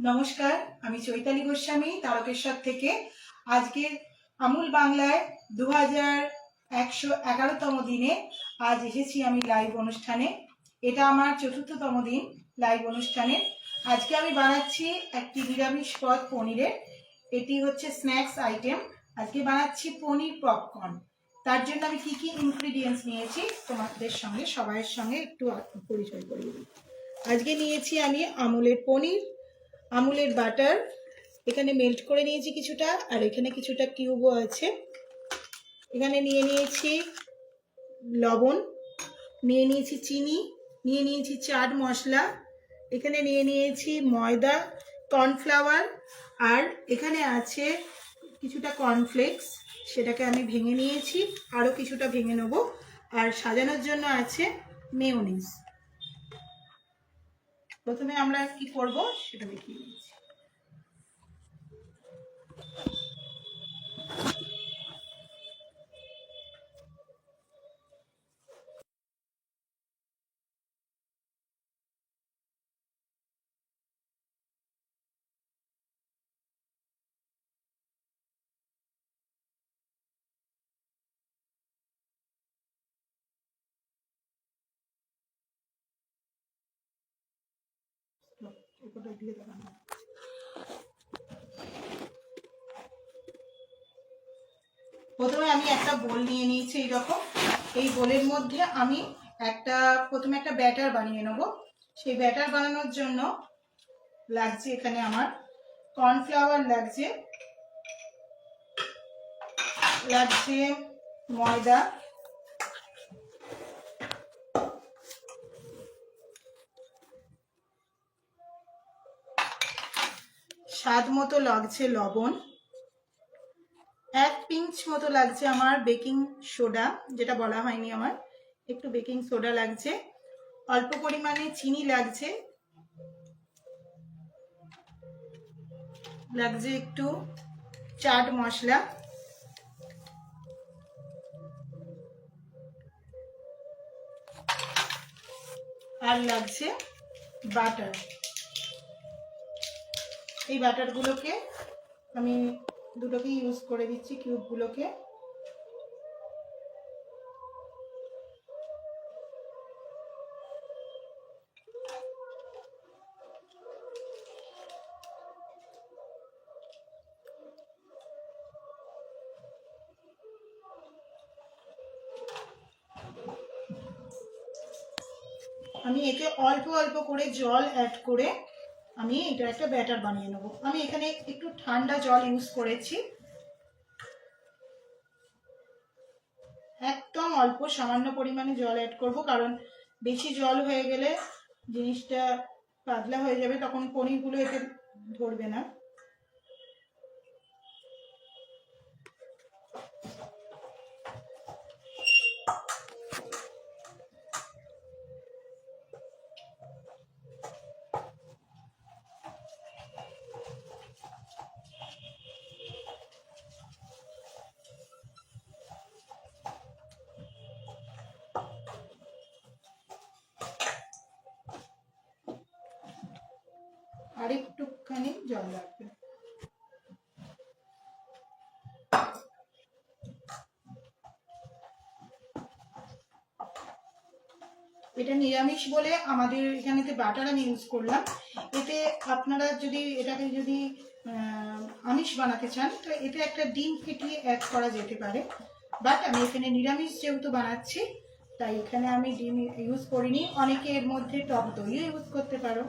নমস্কার, আমি চৈতালি গোস্বামী তারকেশ্বর থেকে। আজকে আমুল বাংলায় 2111তম দিনে আজ এসেছি আমি লাইভ অনুষ্ঠানে। এটা আমার 4র্থতম দিন লাইভ অনুষ্ঠানে। আজকে আমি বানাচ্ছি একটি নিরামিষ পদ পনিরের। এটি হচ্ছে স্ন্যাক্স আইটেম। আজকে বানাচ্ছি পনির পপকর্ন। তার জন্য আমি কি কি ইনগ্রিডিয়েন্টস নিয়েছি তোমাদের সঙ্গে সবাইয়ের সঙ্গে একটু পরিচয় করিয়ে দিই। আজকে নিয়েছি আমি আমুলের পনির, আমুলের বাটার, এখানে মেল্ট করে নিয়েছি কিছুটা, আর এখানে কিছুটা কিউবও আছে। এখানে নিয়ে নিয়েছি লবণ, নিয়ে নিয়েছি চিনি, নিয়ে নিয়েছি চাট মশলা, এখানে নিয়ে নিয়েছি ময়দা, কর্নফ্লাওয়ার, আর এখানে আছে কিছুটা কর্নফ্লেক্স, সেটাকে আমি ভেঙে নিয়েছি, আরও কিছুটা ভেঙে নেব। আর সাজানোর জন্য আছে মেয়োনিজ। প্রথমে আমরা কি করব সেটা দেখিয়ে দিচ্ছি। প্রথমে আমি একটা বোল নিয়ে নিয়েছি এইরকম। এই বোলের মধ্যে আমি প্রথমে একটা ব্যাটার বানিয়ে নেব। সেই ব্যাটার বানানোর জন্য লাগছে এখানে আমার কর্নফ্লাওয়ার, লাগছে ময়দা, স্বাদ মতো লাগছে লবণ, 1 পিঞ্চ মতো লাগছে আমার বেকিং সোডা, যেটা বলা হয়নি আমার, একটু বেকিং সোডা লাগছে, অল্প পরিমাণে চিনি লাগছে একটু চাট মশলা, আর লাগছে বাটার। এই বাটারগুলোকে আমি দুটোকে ইউজ করে দিচ্ছি, কিউবগুলোকে। আমি এতে অল্প অল্প করে জল অ্যাড করে আমি এটা একটা ব্যাটার বানিয়ে নেব। আমি এখানে একটু ঠান্ডা জল ইউজ করেছি, একদম অল্প সামান্য পরিমাণে জল অ্যাড করব, কারণ বেশি জল হয়ে গেলে জিনিসটা পাতলা হয়ে যাবে, তখন পনিরগুলো এতে ধরবে না। আর একটুখানি জল লাগবে। এটা নিরামিষ বলে আমাদের এখানেতে বাটার আমি ইউজ করলাম। এতে আপনারা এটাকে যদি আমিষ বানাতে চান তো এতে একটা ডিম ফেটিয়ে অ্যাড করা যেতে পারে, বাট আমি এখানে নিরামিষ যেহেতু বানাচ্ছি তাই এখানে আমি ডিম ইউজ করিনি। অনেকে এর মধ্যে টক দইও ইউজ করতে পারো,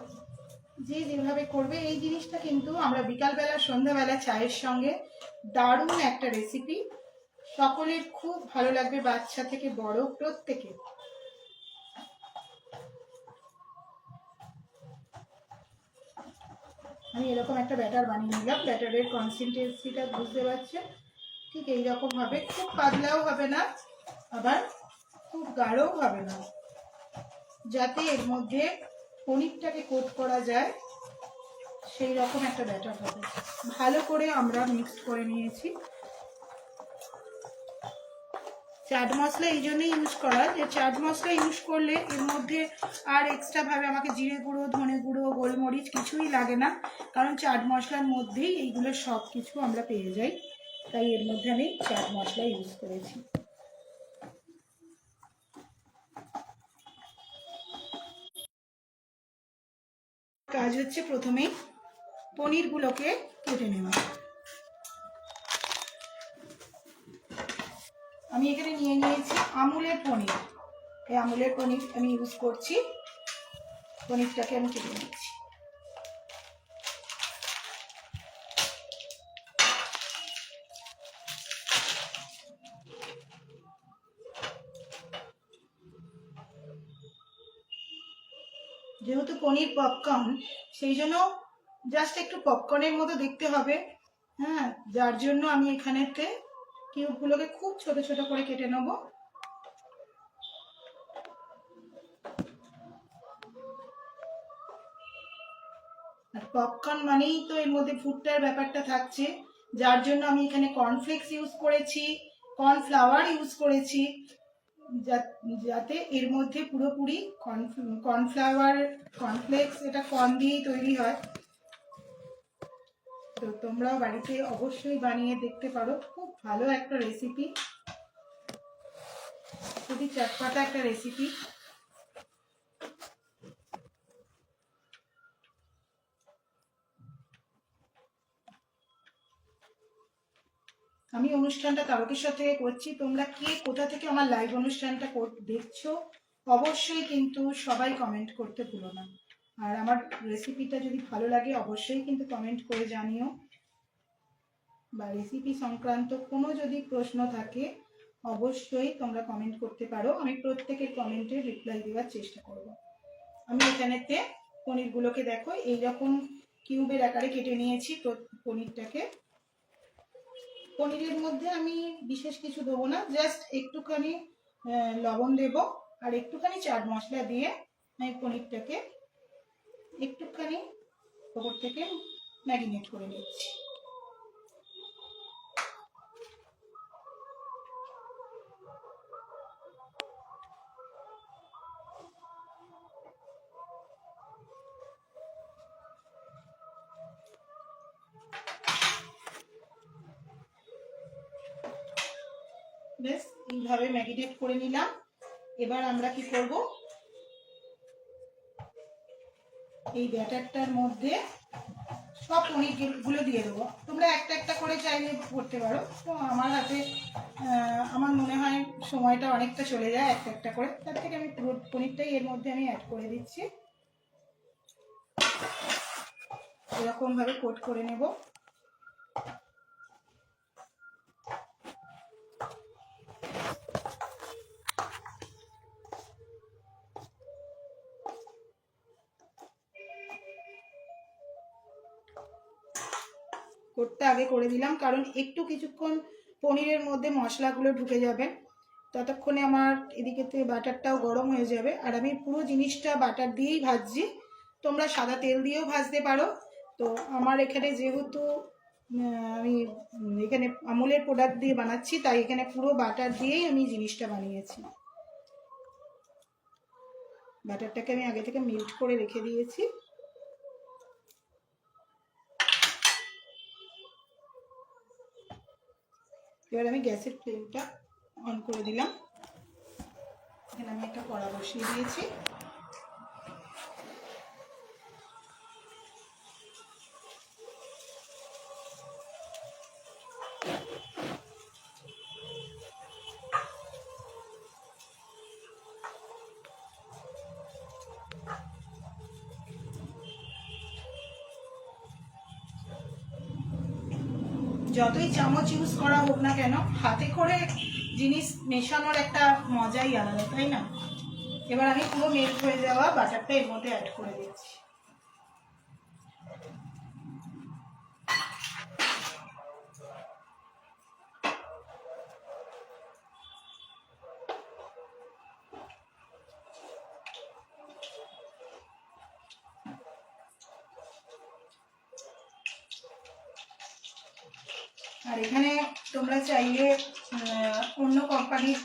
যে যেভাবে করবে। এই জিনিসটা কিন্তু আমরা বিকালবেলা সন্ধ্যাবেলা চায়ের সঙ্গে দারুণ একটা রেসিপি, সকলের খুব ভালো লাগবে, বাচ্চা থেকে বড় প্রত্যেকে। আমি এরকম একটা ব্যাটার বানিয়ে নিলাম। ব্যাটারের কনসিস্টেন্সিটা বুঝতে পারছেন, ঠিক এইরকম হবে। খুব পাতলাও হবে না, আবার খুব গাঢ়ও হবে না, যাতে এর মধ্যে পনিরটাকে কোট করা যায় সেই রকম একটা ব্যাটার হবে। ভালো করে আমরা মিক্স করে নিয়েছি। চাট মশলা এই জন্যই ইউজ করা, যে চাট মশলা ইউজ করলে এর মধ্যে আর এক্সট্রাভাবে আমাকে জিরে গুঁড়ো, ধনে গুঁড়ো, গোলমরিচ কিছুই লাগে না, কারণ চাট মশলার মধ্যেই এইগুলো সব কিছু আমরা পেয়ে যাই, তাই এর মধ্যে আমি চাট মশলা ইউজ করেছি। কাজ হচ্ছে প্রথমেই পনিরগুলোকে কেটে নেওয়া। আমি এখানে নিয়ে নিয়েছি আমুলের পনির, এই আমুলের পনির আমি ইউজ করছি। পনিরটাকে আমি কেটে নিচ্ছি। যেহেতু পনির পপকর্ন, সেই জন্য জাস্ট একটু পপকর্নের মতো দেখতে হবে, হ্যাঁ, যার জন্য আমি এখানেতে কিউবগুলোকে খুব ছোট ছোট করে কেটে নেব। আর পপকর্ন মানেই তো এর মধ্যে ভুট্টার ব্যাপারটা থাকছে, যার জন্য আমি এখানে কর্নফ্লেক্স ইউজ করেছি, কর্নফ্লাওয়ার ইউজ করেছি, যাতে এর মধ্যে পুরোপুরি কর্নফ্লাওয়ার, কর্নফ্লেক্স এটা কর্ন দিয়েই তৈরি হয়। তো তোমরাও বাড়িতে অবশ্যই বানিয়ে দেখতে পারো, খুব ভালো একটা রেসিপি, খুবই চটপটা একটা রেসিপি। আমি অনুষ্ঠানটা তারকেশ্বর থেকে করছি, তোমরা কে কোথা থেকে আমার লাইভ অনুষ্ঠানটা দেখছো অবশ্যই কিন্তু সবাই কমেন্ট করতে ভুলো না। আর আমার রেসিপিটা যদি ভালো লাগে অবশ্যই কিন্তু কমেন্ট করে জানিও, বা রেসিপি সংক্রান্ত কোনো যদি প্রশ্ন থাকে অবশ্যই তোমরা কমেন্ট করতে পারো, আমি প্রত্যেকের কমেন্টের রিপ্লাই দেওয়ার চেষ্টা করব। আমি এখানেতে পনিরগুলোকে দেখো এইরকম কিউবের আকারে কেটে নিয়েছি পনিরটাকে। পনিরের মধ্যে আমি বিশেষ কিছু দেবো না, জাস্ট একটুখানি লবণ দেব আর একটুখানি চাট মশলা দিয়ে আমি পনিরটাকে একটুখানি ওপর থেকে ম্যারিনেট করে নিচ্ছি। বেশ এইভাবে ম্যারিনেট করে নিলাম। এবার আমরা কি করব, এই ব্যাটারটার মধ্যে সব পনিরগুলো দিয়ে দেবো। তোমরা একটা একটা করে চাইলে করতে পারো, তো আমার হাতে আমার মনে হয় সময়টা অনেকটা চলে যায় একটা একটা করে, তার থেকে আমি পুরো পনিরটাই এর মধ্যে আমি অ্যাড করে দিচ্ছি। এরকম ভাবে কোট করে নেব। কোটটা আগে করে দিলাম, কারণ একটু কিছুক্ষণ পনিরের মধ্যে মশলাগুলো ঢুকে যাবে, ততক্ষণে আমার এদিকে বাটারটাও গরম হয়ে যাবে। আর আমি পুরো জিনিসটা বাটার দিয়েই ভাজছি, তোমরা সাদা তেল দিয়েও ভাজতে পারো। তো আমার এখানে যেহেতু আমি এখানে আমুলের প্রোডাক্ট দিয়ে বানাচ্ছি, তাই এখানে পুরো বাটার দিয়েই আমি জিনিসটা বানিয়েছি। বাটারটাকে আমি আগে থেকে মেল্ট করে রেখে দিয়েছি। এবার আমি গ্যাসের ফ্লেমটা অন করে দিলাম। এখানে আমি একটা কড়া বসিয়ে দিয়েছি। যতই চামচ ইউজ করা হোক না কেন, হাতে করে জিনিস মেশানোর একটা মজাই আলাদা, তাই না? এবার আমি পুরো মেল্ট হয়ে যাওয়া বাটারটা এর মধ্যে অ্যাড করে দিচ্ছি। আর এখানে তোমরা চাইলে অন্য কোম্পানির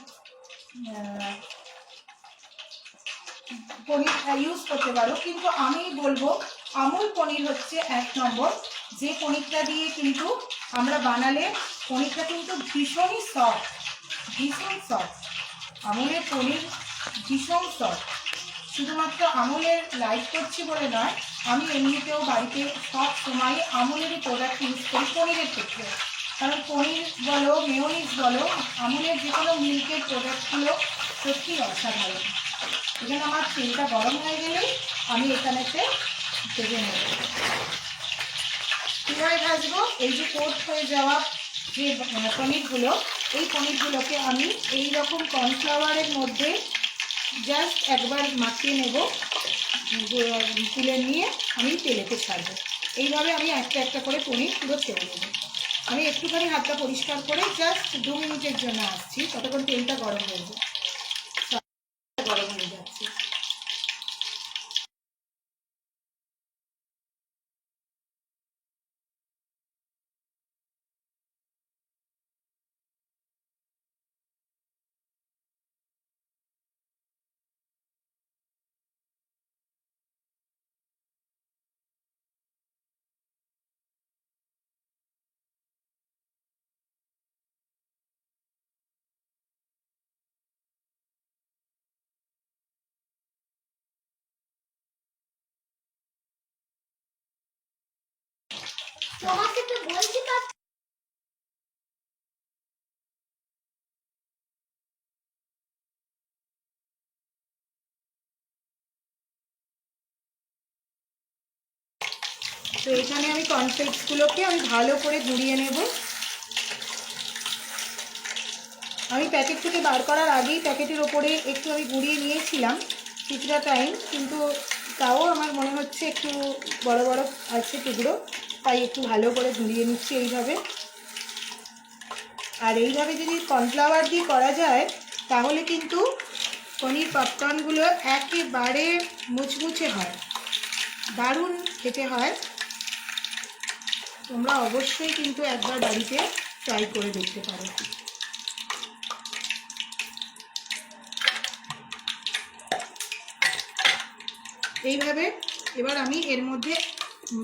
পনির ইউজ করতে পারো, কিন্তু আমি বলবো আমুল পনির হচ্ছে 1 নম্বর। যে পনিরটা দিয়ে কিন্তু আমরা বানালে পনিরটা কিন্তু ভীষণই সফট, ভীষণ সফট। আমুলের পনির ভীষণ সফট। শুধুমাত্র আমুলের লাইক করছি বলে নয়, আমি এমনিতেও বাড়িতে সব সময় আমুলেরই প্রোডাক্ট ইউজ করি পনিরের ক্ষেত্রে। কারণ পনির বলো, মেয়োনিজ বলো, আমুলের যে কোনো মিল্কের প্রোডাক্টগুলো সত্যিই অসাধারণ। এখানে আমার তেলটা গরম হয়ে গেলেই আমি এখানেতে ভেজে নেব। কীভাবে ভাজবো? এই যে কোট হয়ে যাওয়া যে পনিরগুলো, এই পনিরগুলোকে আমি এই রকম কর্নফ্লাওয়ারের মধ্যে জাস্ট একবার মাখিয়ে নেব, তুলে নিয়ে আমি তেলেতে ছাড়বো। এইভাবে আমি একটা একটা করে পনির পুরো ছেড়ে দেবো। আমি একটুখানি হাতটা পরিষ্কার করে জাস্ট 2 মিনিটের জন্য আসছি, ততক্ষণ তেলটা গরম হয়ে যাবে, গরম হয়ে যাচ্ছে। তোমাকে তো বলছি তো। তো এখানে আমি কর্নফ্লেক্সগুলোকে আমি ভালো করে গুঁড়িয়ে নেব। আমি প্যাকেট থেকে বার করার আগেই প্যাকেটের ওপরে একটু আমি গুঁড়িয়ে নিয়েছিলাম কিছুটা টাইম, কিন্তু তাও আমার মনে হচ্ছে একটু বড় বড় আছে টুকরো, তাই একটু ভালো করে গুঁড়িয়ে নিচ্ছি এইভাবে। আর এইভাবে যদি কর্নফ্লাওয়ার দিয়ে করা যায় তাহলে কিন্তু পনির পপকর্নগুলো একেবারে মুচমুচে হয়, দারুণ খেতে হয়। তোমরা অবশ্যই কিন্তু একবার বাড়িতে ট্রাই করে দেখতে পারো। এইভাবে এবার আমি এর মধ্যে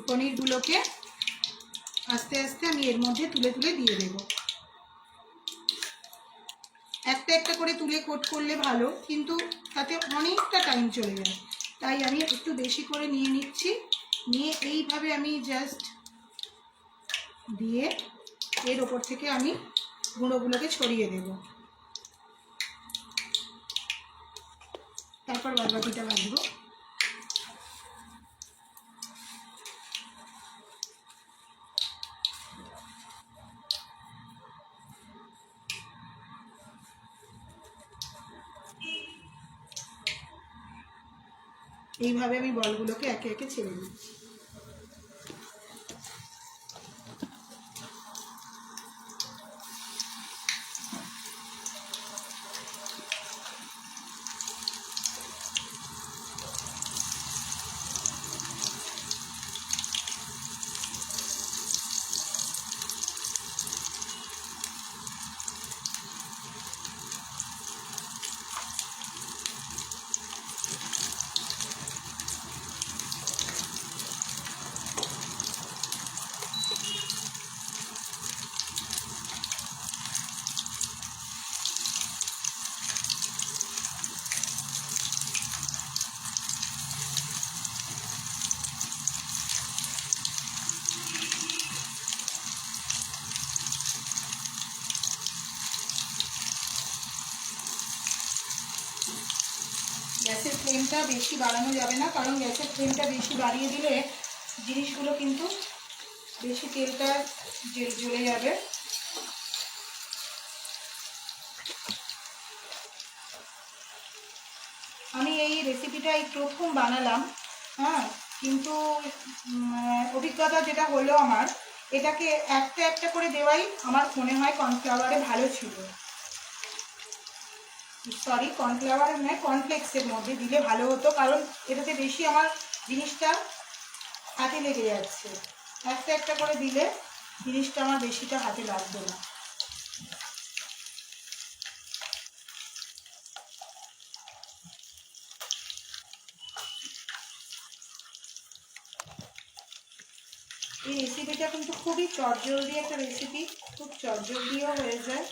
পনিরগুলোকে আস্তে আস্তে আমি এর মধ্যে তুলে তুলে দিয়ে দেব। একটা একটা করে তুলে কোট করলে ভালো, কিন্তু তাতে অনেকটা টাইম চলে যায়, তাই আমি একটু বেশি করে নিয়ে নিচ্ছি। নিয়ে এইভাবে আমি জাস্ট দিয়ে এর ওপর থেকে আমি গুঁড়োগুলোকে ছড়িয়ে দেব। তারপর বাদবাকিটা ভাজবো। এইভাবে আমি বলগুলোকে একে একে ছেড়ে দিচ্ছি। গ্যাসের ফ্লেমটা বেশি বাড়ানো যাবে না, কারণ গ্যাসের ফ্লেমটা বেশি বাড়িয়ে দিলে জিনিসগুলো কিন্তু বেশি তেলটা জ্বলে যাবে। আমি এই রেসিপিটা এই প্রথম বানালাম, হ্যাঁ, কিন্তু অভিজ্ঞতা যেটা হলো আমার, এটাকে একটা একটা করে দেওয়াই আমার মনে হয় কর্নফ্লাওয়ারে ভালো ছিল। সরি, কর্নফ্লাওয়ার নয়, কর্নফ্লেক্সের মধ্যে দিলে ভালো হতো, কারণ এটাতে বেশি আমার জিনিসটা হাতে লেগে যাচ্ছে। একটা একটা করে দিলে জিনিসটা আমার বেশিটা হাতে লাগবে না। এই রেসিপিটা কিন্তু খুবই চটজলদি একটা রেসিপি, খুব চটজলদিও হয়ে যায়।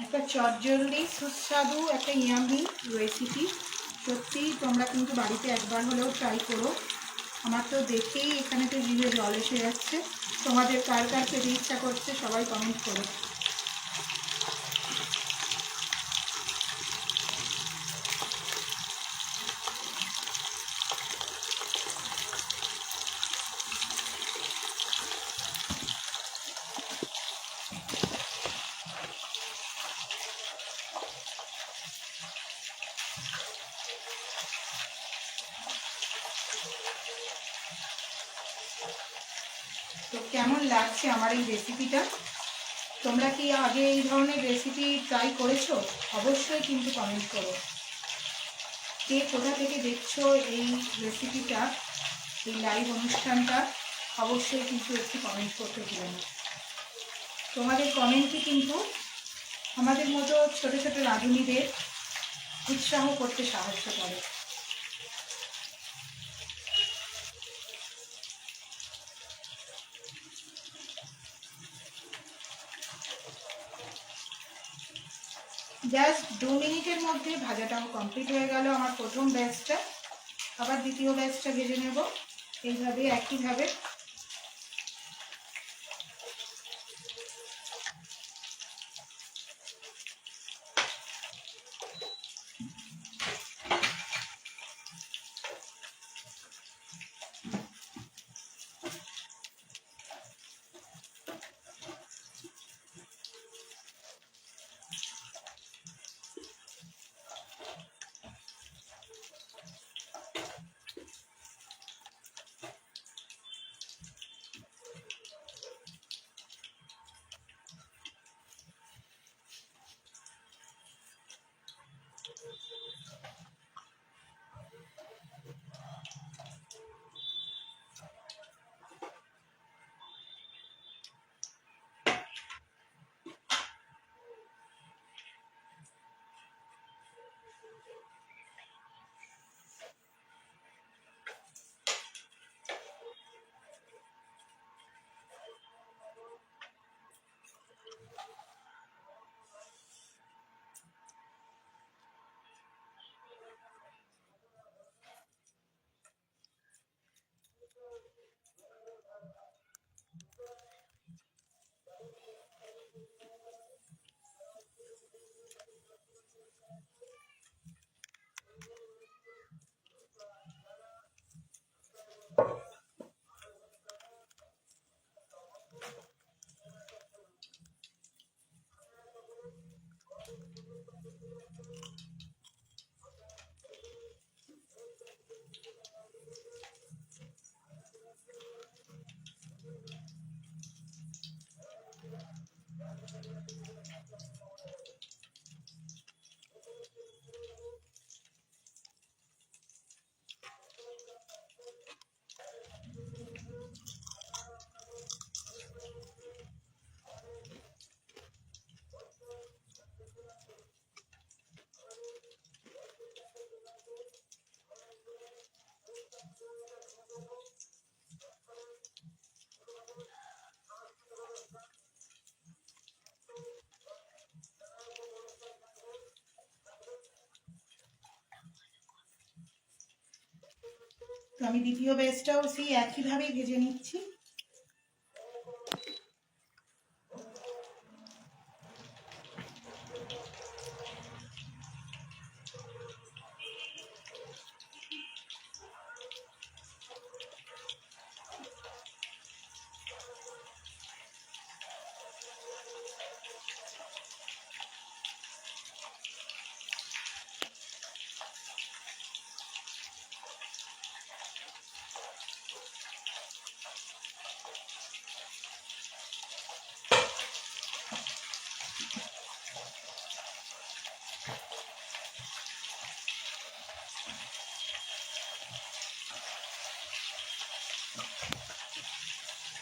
একটা চটজলদি সুস্বাদু একটা ইয়ামি রেসিপি। সত্যি তোমরা কিন্তু বাড়িতে একবার হলেও ট্রাই করো। আমার তো দেখেই এখানে তো জিভে জল এসে যাচ্ছে। তোমাদের কার কার খেতে ইচ্ছা করছে সবাই কমেন্ট করো। তো কেমন লাগছে আমার এই রেসিপিটা? তোমরা কি আগে এই ধরনের রেসিপি ট্রাই করেছো? অবশ্যই কিন্তু কমেন্ট করো। কে কোথা থেকে দেখছো এই রেসিপিটা, এই লাইভ অনুষ্ঠানটা, অবশ্যই কিন্তু একটু কমেন্ট করতে ভুলো না। তোমাদের কমেন্টই কিন্তু আমাদের মতো ছোট ছোট রাঁধুনিদের উৎসাহ করতে সাহায্য করে। জাস্ট 2 মিনিটের মধ্যে ভাজাটাও কমপ্লিট হয়ে গেল আমার প্রথম ব্যাচটা। আবার দ্বিতীয় ব্যাচটা ভেজে নেব এইভাবে একইভাবে। তো আমি দ্বিতীয় ব্যাচটাও সেই একইভাবেই ভেজে নিচ্ছি।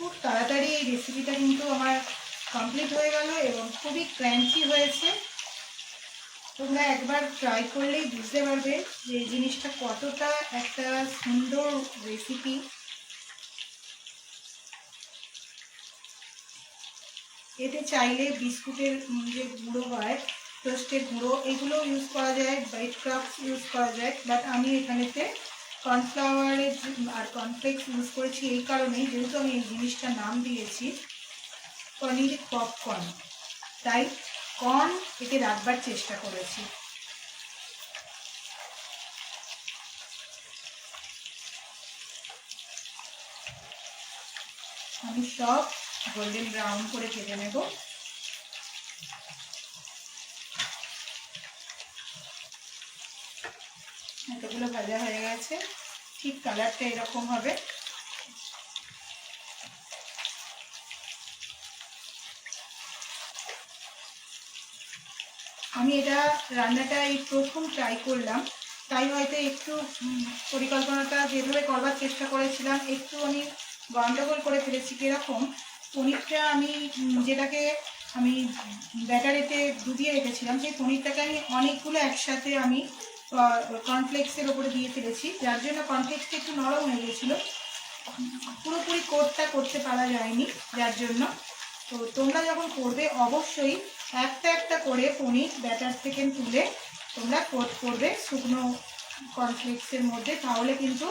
খুব তাড়াতাড়ি এই রেসিপিটা কিন্তু আমার কমপ্লিট হয়ে গেল এবং খুবই ক্র্যাঞ্চি হয়েছে। তোমরা একবার ট্রাই করলেই বুঝতে পারবে যে এই জিনিসটা কতটা একটা সুন্দর রেসিপি। এতে চাইলে বিস্কুটের যে গুঁড়ো হয়, টোস্টের গুঁড়ো, এগুলো ইউজ করা যায়, ব্রেড ক্রাম্বস ইউজ করা যায়, বাট আমি এখানেতে কর্নফ্লাওয়ারের আর কর্নফ্লেক্স ইউজ করেছি এই কারণেই, যেহেতু আমি এই জিনিসটার নাম দিয়েছি পনির পপকর্ন, তাই কর্ন এতে রাখবার চেষ্টা করেছি। আমি সব গোল্ডেন ব্রাউন করে ভেজে নেব। এতগুলো ভাজা হয়ে গেছে, ঠিক কালারটা এরকম হবে। আমি এটা রান্নাটা এই প্রথম ট্রাই করলাম, তাই হয়তো একটু পরিকল্পনাটা যেভাবে করবার চেষ্টা করেছিলাম একটু আমি গন্ডগোল করে ফেলেছি। কীরকম, পনিরটা আমি যেটাকে আমি ব্যাটারেতে ডুবিয়ে রেখেছিলাম, সেই পনিরটাকে আমি অনেকগুলো একসাথে আমি কর্নফ্লেক্সের ওপরে দিয়ে ফেলেছি, যার জন্য কর্নফ্লেক্সটা একটু নরম হয়ে গেছিলো, পুরোপুরি কোটটা করতে পারা যায়নি, যার জন্য। তো তোমরা যখন করবে অবশ্যই একটা একটা করে পনির ব্যাটার থেকে তুলে তোমরা কোট করবে শুকনো কর্নফ্লেক্সের মধ্যে, তাহলে কিন্তু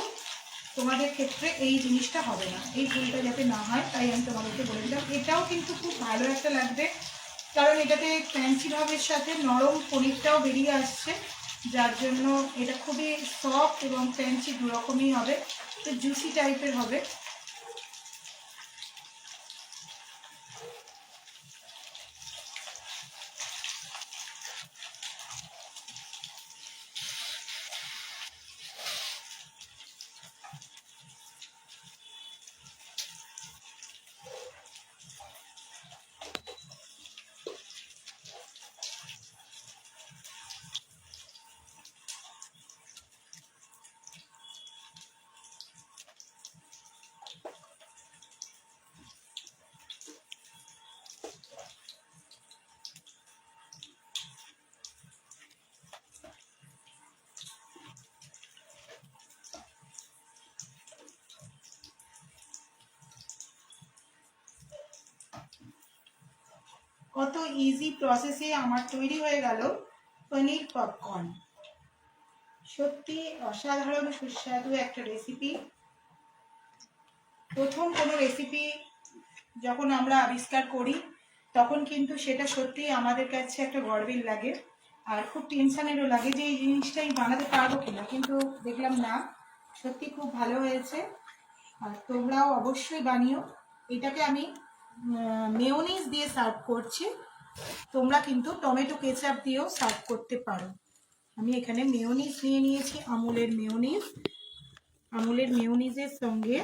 তোমাদের ক্ষেত্রে এই জিনিসটা হবে না, এই ভুলটা যাতে না হয় তাই আমি তোমাদেরকে বলে দিলাম। এটাও কিন্তু খুব ভালো একটা লাগবে, কারণ এটাতে ক্র্যাঞ্চি ভাবের সাথে নরম পনিরটাও বেরিয়ে আসছে, যার জন্য এটা খুবই সফট এবং ক্র্যাঞ্চি দুরকমই হবে, তো জুসি টাইপের হবে। কত ইজি প্রসেসে আমার তৈরি হয়ে গেল পনির পপকর্ন। সত্যি অসাধারণ সুস্বাদু একটা রেসিপি। প্রথম কোনো রেসিপি যখন আমরা আবিষ্কার করি তখন কিন্তু সেটা সত্যি আমাদের কাছে একটা গর্বের লাগে, আর খুব টেনশনেরও লাগে যে এই জিনিসটা আমি বানাতে পারবো কিনা, কিন্তু দেখলাম না, সত্যি খুব ভালো হয়েছে। আর তোমরাও অবশ্যই বানিও। এটাকে আমি মেয়োনিজ দিয়ে সার্ভ করছি, তোমরা কিন্তু টমেটো কেচাপ দিয়েও সার্ভ করতে পারো। আমি এখানে মেয়োনিজ নিয়ে নিয়েছি, আমুলের মেয়োনিজ। আমুলের মেয়োনিজের সঙ্গে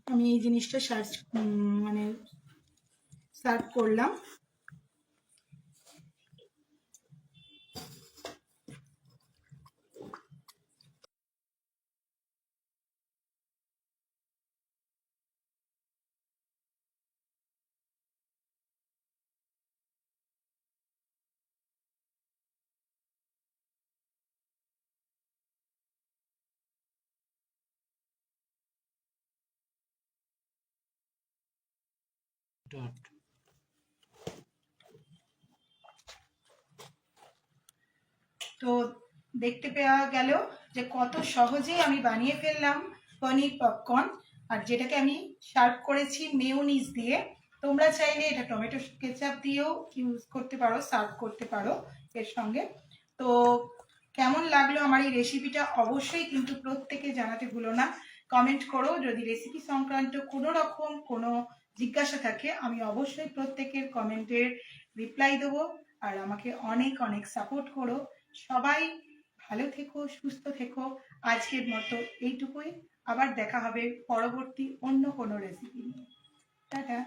আমি এই জিনিসটা সার্ভ করলাম। তো দেখতে পাওয়া গেল যে কত সহজেই আমি বানিয়ে ফেললাম পনির পপকর্ন, আর যেটাকে আমি সার্ভ করেছি মেয়োনিজ দিয়ে। তোমরা চাইলে এটা টমেটো কেচাপ দিয়েও ইউজ করতে পারো, সার্ভ করতে পারো এর সঙ্গে। তো কেমন লাগলো আমার এই রেসিপিটা অবশ্যই কিন্তু প্রত্যেকে জানাতে ভুলো না, কমেন্ট করো। যদি রেসিপি সংক্রান্ত কোনো রকম কোনো জিজ্ঞাসা থাকে আমি অবশ্যই প্রত্যেকের কমেন্টের রিপ্লাই দেবো, আর আমাকে অনেক অনেক সাপোর্ট করো। সবাই ভালো থেকো, সুস্থ থেকো। আজকের মতো এইটুকুই, আবার দেখা হবে পরবর্তী অন্য কোনো রেসিপি নিয়ে। টাটা।